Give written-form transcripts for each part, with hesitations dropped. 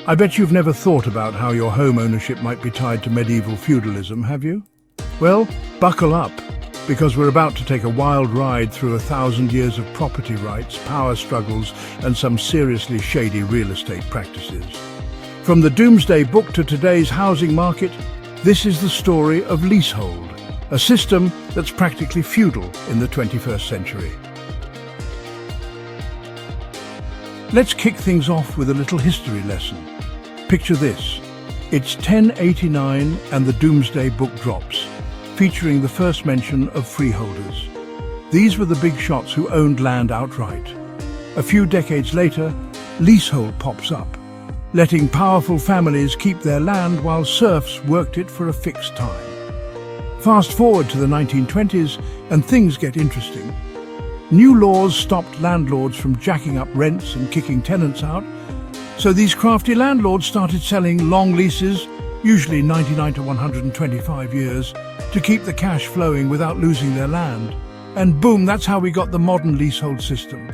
I bet you've never thought about how your home ownership might be tied to medieval feudalism, have you? Well, buckle up, because we're about to take a wild ride through 1,000 years of property rights, power struggles, and some seriously shady real estate practices. From the Doomsday Book to today's housing market, this is the story of leasehold, a system that's practically feudal in the 21st century. Let's kick things off with a little history lesson. Picture this. It's 1089 and the Doomsday Book drops, featuring the first mention of freeholders. These were the big shots who owned land outright. A few decades later, leasehold pops up, letting powerful families keep their land while serfs worked it for a fixed time. Fast forward to the 1920s and things get interesting. New laws stopped landlords from jacking up rents and kicking tenants out, so these crafty landlords started selling long leases, usually 99 to 125 years, to keep the cash flowing without losing their land. And boom, that's how we got the modern leasehold system.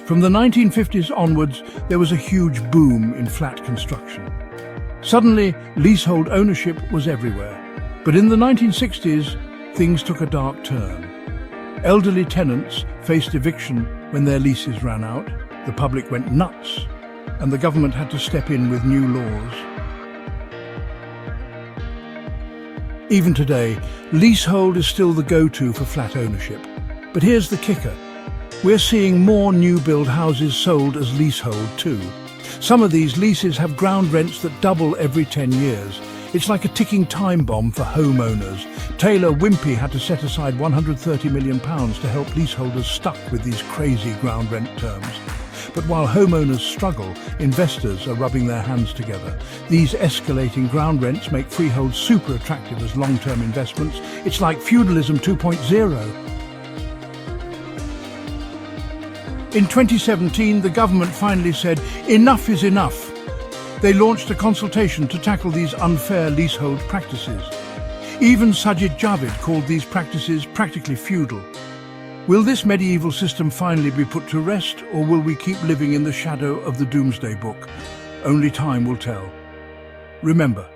From the 1950s onwards, there was a huge boom in flat construction. Suddenly, leasehold ownership was everywhere. But in the 1960s, things took a dark turn. Elderly tenants faced eviction when their leases ran out, the public went nuts, and the government had to step in with new laws. Even today, leasehold is still the go-to for flat ownership. But here's the kicker. We're seeing more new-build houses sold as leasehold too. Some of these leases have ground rents that double every 10 years. It's like a ticking time bomb for homeowners. Taylor Wimpey had to set aside £130 million to help leaseholders stuck with these crazy ground rent terms. But while homeowners struggle, investors are rubbing their hands together. These escalating ground rents make freehold super attractive as long-term investments. It's like Feudalism 2.0. In 2017, the government finally said, enough is enough. They launched a consultation to tackle these unfair leasehold practices. Even Sajid Javid called these practices practically feudal. Will this medieval system finally be put to rest, or will we keep living in the shadow of the Doomsday Book? Only time will tell. Remember,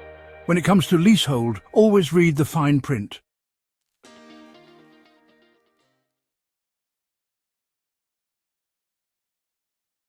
when it comes to leasehold, always read the fine print.